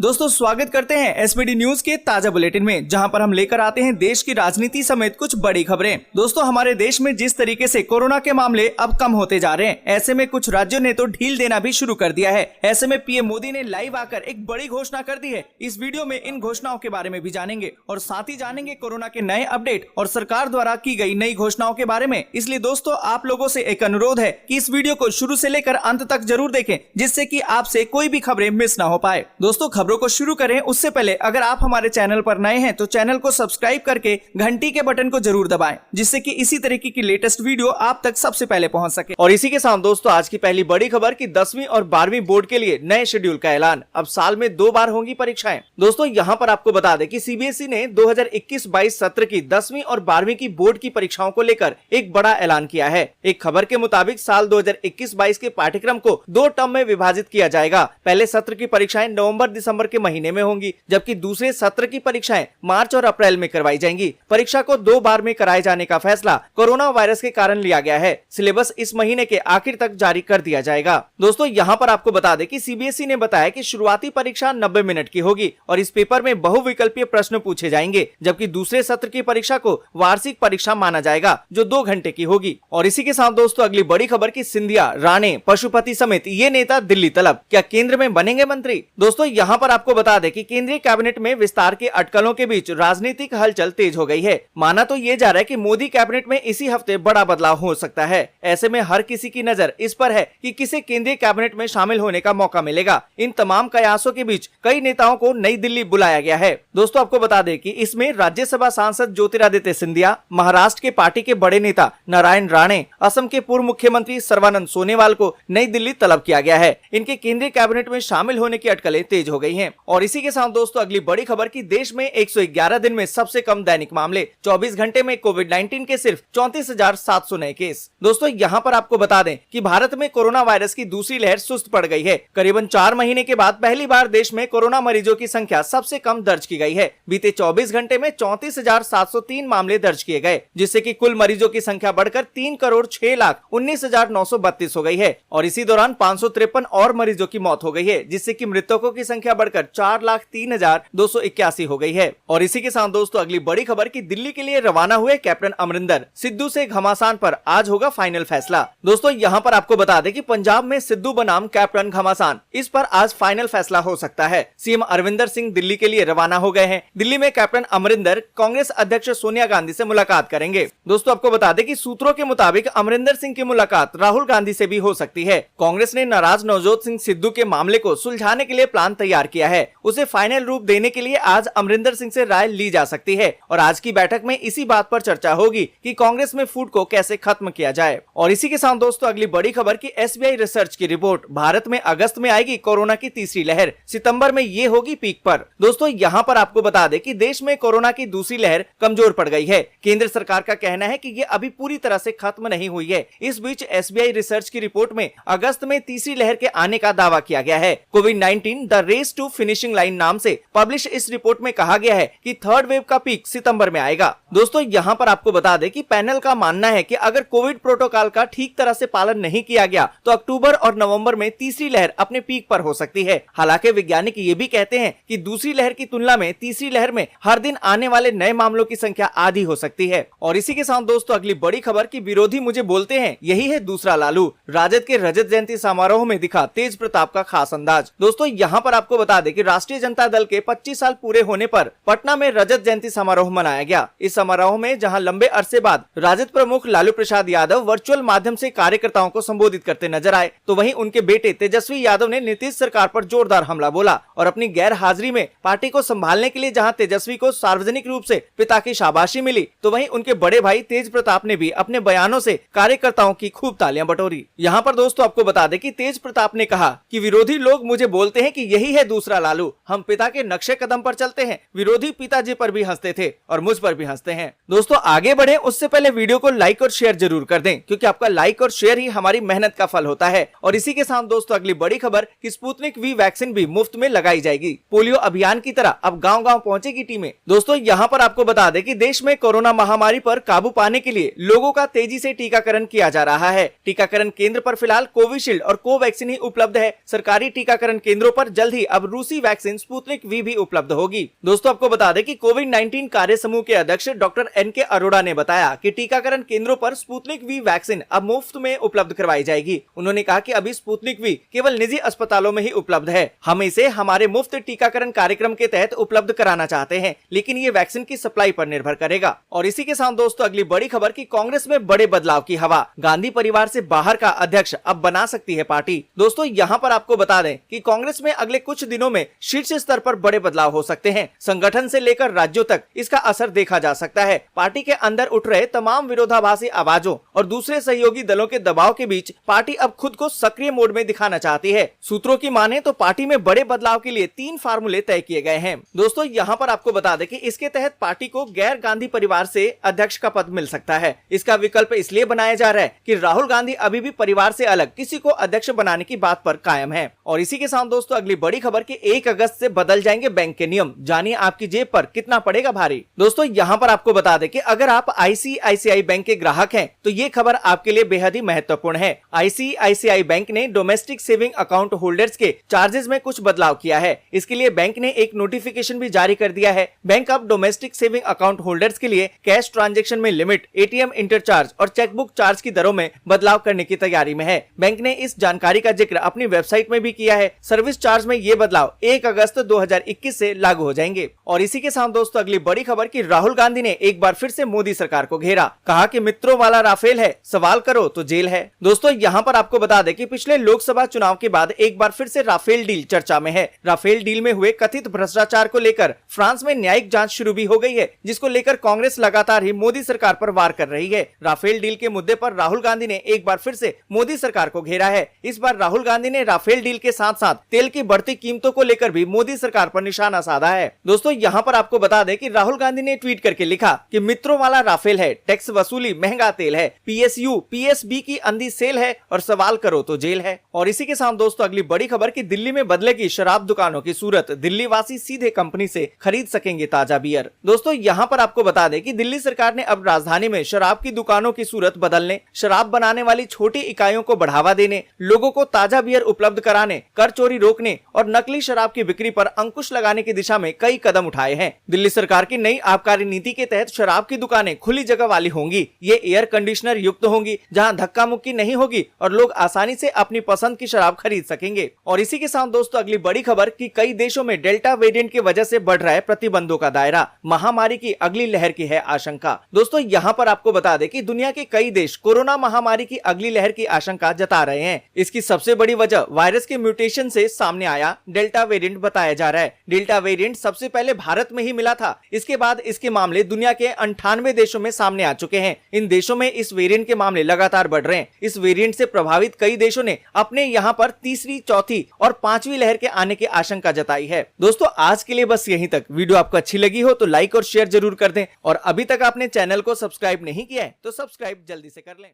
दोस्तों स्वागत करते हैं एसपीडी न्यूज के ताजा बुलेटिन में, जहां पर हम लेकर आते हैं देश की राजनीति समेत कुछ बड़ी खबरें। दोस्तों हमारे देश में जिस तरीके से कोरोना के मामले अब कम होते जा रहे हैं, ऐसे में कुछ राज्यों ने तो ढील देना भी शुरू कर दिया है। ऐसे में पीएम मोदी ने लाइव आकर एक बड़ी घोषणा कर दी है। इस वीडियो में इन घोषणाओं के बारे में भी जानेंगे और साथ ही जानेंगे कोरोना के नए अपडेट और सरकार द्वारा की गई नई घोषणाओं के बारे में। इसलिए दोस्तों आप लोगों से एक अनुरोध है कि इस वीडियो को शुरू से लेकर अंत तक जरूर देखें, जिससे कि आपसे कोई भी खबरें मिस ना हो पाए। दोस्तों खबरों को शुरू करें उससे पहले अगर आप हमारे चैनल पर नए हैं तो चैनल को सब्सक्राइब करके घंटी के बटन को जरूर दबाएं, जिससे कि इसी तरीके की लेटेस्ट वीडियो आप तक सबसे पहले पहुंच सके। और इसी के साथ दोस्तों आज की पहली बड़ी खबर कि 10वीं और 12वीं बोर्ड के लिए नए शेड्यूल का ऐलान। अब साल में 2 बार होंगी परीक्षाएं। दोस्तों यहाँ पर आपको बता दें कि सीबीएसई ने 2021-22 सत्र की 10वीं और 12वीं की बोर्ड की परीक्षाओं को लेकर एक बड़ा ऐलान किया है। एक खबर के मुताबिक साल 2021-22 के पाठ्यक्रम को 2 टर्म में विभाजित किया जाएगा। पहले सत्र की परीक्षाएं नवंबर-दिसंबर के महीने में होंगी, जबकि दूसरे सत्र की परीक्षाएं मार्च और अप्रैल में करवाई जाएंगी। परीक्षा को 2 बार में कराए जाने का फैसला कोरोना वायरस के कारण लिया गया है। सिलेबस इस महीने के आखिर तक जारी कर दिया जाएगा। दोस्तों यहाँ पर आपको बता दें कि सीबीएसई ने बताया कि शुरुआती परीक्षा 90 मिनट की होगी और इस पेपर में बहुविकल्पीय प्रश्न पूछे जाएंगे, जबकि दूसरे सत्र की परीक्षा को वार्षिक परीक्षा माना जाएगा जो 2 घंटे की होगी। और इसी के साथ दोस्तों अगली बड़ी खबर की सिंधिया, राणे, पशुपति समेत ये नेता दिल्ली तलब, क्या केंद्र में बनेंगे मंत्री? दोस्तों यहाँ पर आपको बता दें कि केंद्रीय कैबिनेट में विस्तार के अटकलों के बीच राजनीतिक हलचल तेज हो गई है। माना तो ये जा रहा है कि मोदी कैबिनेट में इसी हफ्ते बड़ा बदलाव हो सकता है। ऐसे में हर किसी की नजर इस पर है कि किसे केंद्रीय कैबिनेट में शामिल होने का मौका मिलेगा। इन तमाम कयासों के बीच कई नेताओं को नई दिल्ली बुलाया गया है। दोस्तों आपको बता दें कि इसमें राज्यसभा सांसद ज्योतिरादित्य सिंधिया, महाराष्ट्र के पार्टी के बड़े नेता नारायण राणे, असम के पूर्व मुख्यमंत्री सर्बानंद सोनोवाल को नई दिल्ली तलब किया गया है। इनके केंद्रीय कैबिनेट में शामिल होने की अटकलें तेज हो गई हैं। और इसी के साथ दोस्तों अगली बड़ी खबर की देश में 111 दिन में सबसे कम दैनिक मामले, 24 घंटे में कोविड-19 के सिर्फ 34,700 नए केस। दोस्तों यहाँ पर आपको बता दें कि भारत में कोरोना वायरस की दूसरी लहर सुस्त पड़ गई है। करीबन 4 महीने के बाद पहली बार देश में कोरोना मरीजों की संख्या सबसे कम दर्ज की गई है। बीते 24 घंटे में 34,703 मामले दर्ज किए गए, जिससे कि कुल मरीजों की संख्या बढ़कर 3,06,19,932 हो गई है। और इसी दौरान 553 और मरीजों की मौत हो गई है, जिससे कि मृतकों की संख्या बढ़कर 4,03,281 हो गई है। और इसी के साथ दोस्तों अगली बड़ी खबर की दिल्ली के लिए रवाना हुए कैप्टन अमरिंदर, सिद्धू से घमासान पर आज होगा फाइनल फैसला। दोस्तों यहाँ पर आपको बता दें कि पंजाब में सिद्धू बनाम कैप्टन घमासान, इस पर आज फाइनल फैसला हो सकता है। सीएम अरविंदर सिंह दिल्ली के लिए रवाना हो गए हैं। दिल्ली में कैप्टन अमरिंदर कांग्रेस अध्यक्ष सोनिया गांधी से मुलाकात करेंगे। दोस्तों आपको बता दें कि सूत्रों के मुताबिक अमरिंदर सिंह की मुलाकात राहुल गांधी से भी हो सकती है। कांग्रेस ने नाराज नवजोत सिंह सिद्धू के मामले को सुलझाने के लिए प्लान तैयार किया है। उसे फाइनल रूप देने के लिए आज अमरिंदर सिंह से राय ली जा सकती है और आज की बैठक में इसी बात पर चर्चा होगी कि कांग्रेस में फूट को कैसे खत्म किया जाए। और इसी के साथ दोस्तों अगली बड़ी खबर की एसबीआई रिसर्च की रिपोर्ट, भारत में अगस्त में आएगी कोरोना की तीसरी लहर, सितंबर में ये होगी पीक पर। दोस्तों यहाँ पर आपको बता दें कि देश में कोरोना की दूसरी लहर कमजोर पड़ गई है। केंद्र सरकार का कहना है कि ये अभी पूरी तरह से खत्म नहीं हुई है। इस बीच एसबीआई रिसर्च की रिपोर्ट में अगस्त में तीसरी लहर के आने का दावा किया गया है। कोविड-19 the race to finishing line नाम से पब्लिश इस रिपोर्ट में कहा गया है कि थर्ड वेव का पीक सितंबर में आएगा। दोस्तों यहाँ पर आपको बता दें कि पैनल का मानना है कि अगर कोविड प्रोटोकॉल का ठीक तरह से पालन नहीं किया गया तो अक्टूबर और नवंबर में तीसरी लहर अपने पीक पर हो सकती है। हालांकि वैज्ञानिक ये भी कहते हैं कि दूसरी लहर की तुलना में तीसरी लहर में हर दिन आने वाले नए मामलों की संख्या आधी हो सकती है। और इसी के साथ दोस्तों अगली बड़ी खबर की विरोधी मुझे बोलते हैं यही है दूसरा लालू, राजद के रजत जयंती समारोह में दिखा तेज प्रताप का खास अंदाज। दोस्तों यहाँ पर आपको बता दें कि राष्ट्रीय जनता दल के 25 साल पूरे होने पर पटना में रजत जयंती समारोह मनाया गया। इस समारोह में जहां लंबे अरसे बाद राजद प्रमुख लालू प्रसाद यादव वर्चुअल माध्यम से कार्यकर्ताओं को संबोधित करते नजर आए, तो वहीं उनके बेटे तेजस्वी यादव ने नीतीश सरकार पर जोरदार हमला बोला और अपनी गैर हाजिरी में पार्टी को संभालने के लिए जहां तेजस्वी को सार्वजनिक रूप से पिता की शाबाशी मिली, तो वहीं उनके बड़े भाई तेज प्रताप ने भी अपने बयानों से कार्यकर्ताओं की खूब तालियां बटोरी। यहाँ पर दोस्तों आपको बता दें कि तेज प्रताप ने कहा कि विरोधी लोग मुझे बोलते हैं कि यही है दूसरा लालू, हम पिता के नक्शे कदम पर चलते हैं। विरोधी पिताजी पर भी हंसते थे और मुझ पर भी हंसते हैं। दोस्तों आगे बढ़े उससे पहले वीडियो को लाइक और शेयर जरूर कर दें, क्योंकि आपका लाइक और शेयर ही हमारी मेहनत का फल होता है। और इसी के साथ दोस्तों अगली बड़ी खबर कि स्पुतनिक वी वैक्सीन भी मुफ्त में लगाई जाएगी। पोलियो अभियान की तरह अब गांव-गांव पहुंचेगी टीमें। दोस्तों यहाँ पर आपको बता दें कि देश में कोरोना महामारी पर काबू पाने के लिए लोगों का तेजी से टीकाकरण किया जा रहा है। टीकाकरण केंद्र पर फिलहाल कोविशील्ड और कोवैक्सीन ही उपलब्ध है। सरकारी टीकाकरण केंद्रों पर जल्द ही अब रूसी वैक्सीन स्पुतनिक वी भी उपलब्ध होगी। दोस्तों आपको बता दें कि कोविड-19 कार्य समूह के अध्यक्ष डॉक्टर एन.के. अरोड़ा ने बताया कि टीकाकरण केंद्रों पर स्पुतनिक वी वैक्सीन अब मुफ्त में उपलब्ध करवाई जाएगी। उन्होंने कहा कि अभी स्पुतनिक वी केवल निजी अस्पतालों में ही उपलब्ध है। हम इसे हमारे मुफ्त टीकाकरण कार्यक्रम के तहत उपलब्ध कराना चाहते हैं, लेकिन ये वैक्सीन की सप्लाई पर निर्भर करेगा। और इसी के साथ दोस्तों अगली बड़ी खबर की कांग्रेस में बड़े बदलाव की हवा, गांधी परिवार से बाहर का अध्यक्ष अब बना सकती है पार्टी। दोस्तों यहाँ पर आपको बता दें कि कांग्रेस में अगले कुछ दिनों में शीर्ष स्तर पर बड़े बदलाव हो सकते हैं। संगठन से लेकर राज्यों तक इसका असर देखा जा सकता है। पार्टी के अंदर उठ रहे तमाम विरोधाभासी आवाजों और दूसरे सहयोगी दलों के दबाव के बीच पार्टी अब खुद को सक्रिय मोड में दिखाना चाहती है। सूत्रों की माने तो पार्टी में बड़े बदलाव के लिए 3 फार्मूले तय किए गए हैं। दोस्तों यहाँ पर आपको बता दें कि इसके तहत पार्टी को गैर गांधी परिवार से अध्यक्ष का पद मिल सकता है। इसका विकल्प इसलिए बनाया जा रहा है कि राहुल गांधी अभी भी परिवार से अलग किसी को अध्यक्ष बनाने की बात पर कायम है। और इसी के साथ दोस्तों अगली बड़ी खबर कि 1 अगस्त से बदल जाएंगे बैंक के नियम, जानिए आपकी जेब पर कितना पड़ेगा भारी। दोस्तों यहाँ पर आपको बता दें कि अगर आप आईसीआईसीआई बैंक के ग्राहक हैं तो ये खबर आपके लिए बेहद ही महत्वपूर्ण है। आईसीआईसीआई बैंक ने डोमेस्टिक सेविंग अकाउंट होल्डर्स के चार्जेस में कुछ बदलाव किया है। इसके लिए बैंक ने एक नोटिफिकेशन भी जारी कर दिया है। बैंक अब डोमेस्टिक सेविंग अकाउंट होल्डर्स के लिए कैश ट्रांजैक्शन में लिमिट, एटीएम इंटरचार्ज और चेकबुक चार्ज की दरों में बदलाव करने की तैयारी में है। बैंक ने इस जानकारी का जिक्र अपनी वेबसाइट में भी किया है। सर्विस चार्ज में ये बदलाव 1 अगस्त 2021 से लागू हो जाएंगे। और इसी के साथ दोस्तों अगली बड़ी खबर कि राहुल गांधी ने एक बार फिर से मोदी सरकार को घेरा, कहा कि मित्रों वाला राफेल है, सवाल करो तो जेल है। दोस्तों यहाँ पर आपको बता दें कि पिछले लोकसभा चुनाव के बाद एक बार फिर से राफेल डील चर्चा में है। राफेल डील में हुए कथित भ्रष्टाचार को लेकर फ्रांस में न्यायिक जांच शुरू भी हो गई है, जिसको लेकर कांग्रेस लगातार ही मोदी सरकार पर वार कर रही है। राफेल डील के मुद्दे पर राहुल गांधी ने एक बार फिर से मोदी सरकार को घेरा है। इस बार राहुल गांधी ने राफेल डील के साथ साथ तेल की बढ़ती कीमतों को लेकर भी मोदी सरकार पर निशाना साधा है। दोस्तों यहाँ पर आपको बता दें कि राहुल गांधी ने ट्वीट करके लिखा कि मित्रों वाला राफेल है, टैक्स वसूली महंगा तेल है, पीएसयू पीएसबी की अंधी सेल है और सवाल करो तो जेल है। और इसी के साथ दोस्तों अगली बड़ी खबर कि दिल्ली में बदलेगी शराब दुकानों की सूरत, दिल्ली वासी सीधे कंपनी से खरीद सकेंगे ताजा बियर। दोस्तों यहाँ पर आपको बता दें कि दिल्ली सरकार ने अब राजधानी में शराब की दुकानों की सूरत बदलने, शराब बनाने वाली छोटी इकाइयों को बढ़ावा देने, लोगों को ताजा बियर उपलब्ध कराने, कर चोरी रोकने और नकली शराब की बिक्री पर अंकुश लगाने की दिशा में कई कदम उठाए हैं। दिल्ली सरकार की नई आबकारी नीति के तहत शराब की दुकानें खुली जगह वाली होंगी। ये एयर कंडीशनर युक्त होंगी, जहां धक्का मुक्की नहीं होगी और लोग आसानी से अपनी पसंद की शराब खरीद सकेंगे। और इसी के साथ दोस्तों अगली बड़ी खबर कि कई देशों में डेल्टा वेरिएंट की वजह से बढ़ रहा है प्रतिबंधों का दायरा, महामारी की अगली लहर की है आशंका। दोस्तों यहाँ पर आपको बता दें कि दुनिया के कई देश कोरोना महामारी की अगली लहर की आशंका जता रहे हैं। इसकी सबसे बड़ी वजह वायरस के म्यूटेशन से सामने आया डेल्टा वेरिएंट बताया जा रहा है। डेल्टा वेरिएंट सबसे पहले भारत में ही मिला था। इसके बाद इसके मामले दुनिया के 98 देशों में सामने आ चुके हैं। इन देशों में इस वेरिएंट के मामले लगातार बढ़ रहे हैं। इस वेरिएंट से प्रभावित कई देशों ने अपने यहाँ पर तीसरी, चौथी और 5वीं लहर के आने की आशंका जताई है। दोस्तों आज के लिए बस यहीं तक। वीडियो आपको अच्छी लगी हो तो लाइक और शेयर जरूर कर दें और अभी तक आपने चैनल को सब्सक्राइब नहीं किया है तो सब्सक्राइब जल्दी से कर लें।